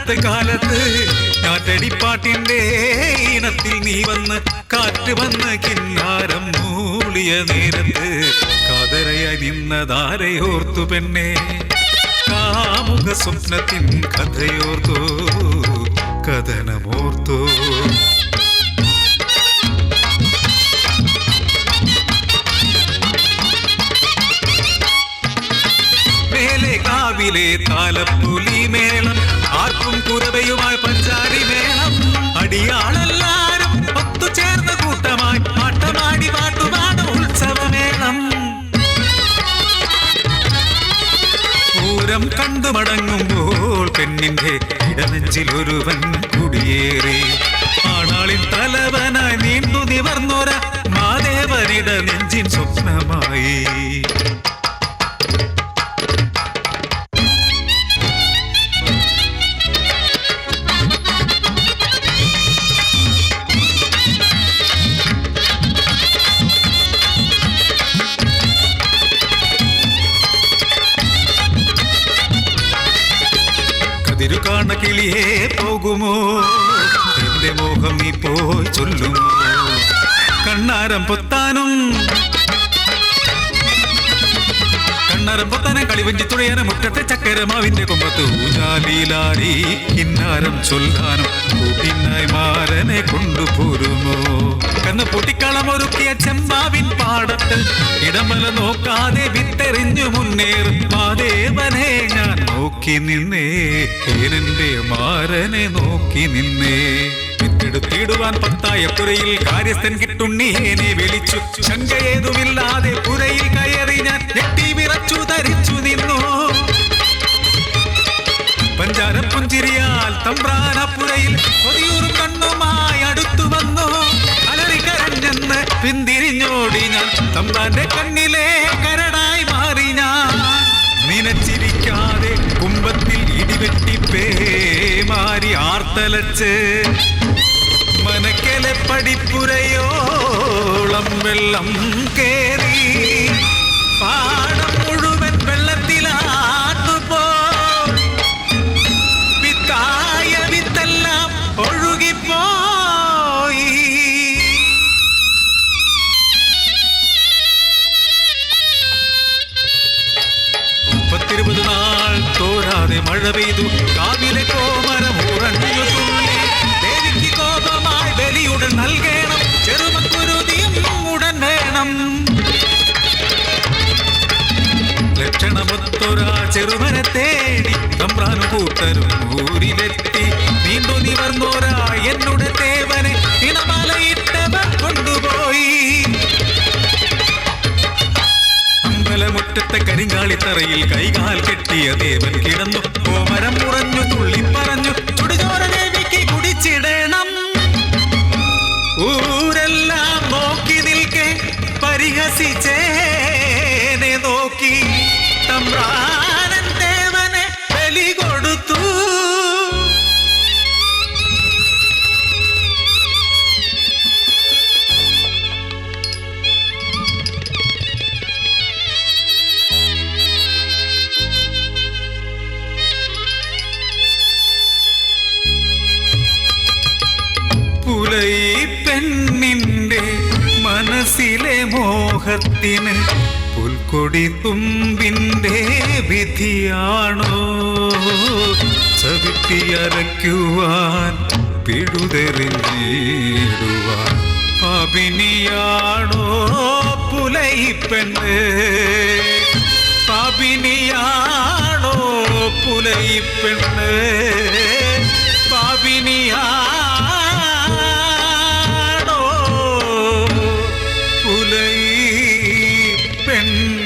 അടുത്ത കാലത്ത് കാറ്റടിപ്പാട്ടിന്റെ ഈണത്തിൽ നീ വന്ന് കാറ്റ് വന്ന് കിന്നാരം മൂളിയ നേരത്ത് കാതരയായി നിന്നതാരയോർത്തു പെണ്ണെ കാമുക സ്വപ്നത്തിൻ കഥയോർത്തു കഥനമോർത്തു കാവിലെ താലപ്പുലി മേളം ആർക്കും കുരവയുമായി പഞ്ചാരി മേളം അടിയാളെല്ലാരും ഒത്തുചേർന്ന കൂട്ടമായി പാട്ടമാടി പാട്ടുപാട് ഉത്സവമേളം പൂരം കണ്ടു മടങ്ങുമ്പോൾ പെണ്ണിന്റെ ഇടനെഞ്ചിലൊരുവൻ കുടിയേറി ആണാളിൻ തലവനായി നീണ്ടു നിവർന്നൊര മാദേവനിട നെഞ്ചിൻ സ്വപ്നമായി തിരുകാണ കിളിയേ പോകുമോ എന്റെ മോഹം നീ പോയി ചൊല്ലുമോ കണ്ണാരം പൊത്താനും കളിവഞ്ചി തുഴയാന മുറ്റത്തെ ചക്കരമാവിന്റെ കൊമ്പത്ത് ഊഞ്ഞാലിലാടി കിന്നാരം ചൊല്ലാനും കൂട്ടിനായി മാരനെ കൊണ്ടുപോരുമോ കണ്ണ് പൊട്ടിക്കളമൊരുക്കിയ ചെമ്പാവിൻ പാടത്ത് ഇടമല നോക്കാതെ വിത്തെറിഞ്ഞു മുന്നേറും മാദേവനെ ഞാൻ നോക്കി നിന്നേ എന്റെ മാരനെ നോക്കി നിന്നേ വിത്തെടുത്തിടുവാൻ പത്തായ പുരയിൽ കാര്യസ്ഥൻ കിട്ടുണ്ണിയെ വിളിച്ചു ശങ്കയേതുമില്ലാതെ പുരയിൽ കയറി ഞാൻ ഞെട്ടി വിറച്ചു ധരിച്ചു നിന്നു പഞ്ചാര പുഞ്ചിരിയാൽ തമ്പ്രാനപ്പുരയിൽ കൊതിയൂറും കണ്ണുമായി അടുത്തു വന്നു അലറിക്കരഞ്ഞെന്ന് പിന്തിരിഞ്ഞോടി ഞാൻ തമ്പ്രാന്റെ കണ്ണിലെ കരടായി മാറി ഞാൻ നിനച്ചിരിക്കാതെ കുംഭത്തിൽ ഇടിവെട്ടിപ്പേ മാറി ആർത്തലച്ച് മനക്കലെ പടിപ്പുരയോളം വെള്ളം കേറി പാടം മുഴുവൻ വെള്ളത്തിലാട്ടുപോ വിത്തായ വിത്തെല്ലാം ഒഴുകിപ്പോയി 20 നാൾ തോരാതെ മഴ പെയ്തു കാവിലെ കോമരം ഉറഞ്ഞു തുള്ളി ദേവിക്ക് കോപമായി ബലിയുടൻ നൽകണം ചെറുമക്കുരുതിയും ഉടൻ വേണം ലക്ഷണമൊത്തൊരാ ചെറുമനെ തേടി തമ്പ്രാനും കൂട്ടരും ഊരിലെത്തി നീണ്ടു നിവർന്നോരാ എന്നുടെ ദേവനെ ഇണമാലയിട്ടവർ കൊണ്ടുപോയി അമ്പലമുറ്റത്തെ കരിങ്കാളിത്തറയിൽ കൈകാൽ കെട്ടിയ ദേവൻ കിടന്നു കോമരം മുറഞ്ഞു തുള്ളി പറഞ്ഞു ചുടുചോര ദേവിക്ക് കുടിച്ചിടണം ഊരെല്ലാം നോക്കി നിൽക്കെ പരിഹസിച്ചേനെ നോക്കി തമ്പ്രാനൻ ദേവനെ ബലി കൊടുത്തു പുലൈ പെണ്ണിന്റെ മനസ്സിലെ മോഹത്തിന് പുൽക്കൊടി തുമ്പിന്റെ വിധിയാണോ ചവിട്ടിയരയ്ക്കുവാൻ പിഴുതെറിഞ്ഞിടുവാൻ പാപിനിയാണോ പുലൈ പെണ്ണ് പാപിനിയാണോ പുലൈ പെണ്ണ് പാപിനിയാണോ പുലൈ പെണ്ണ്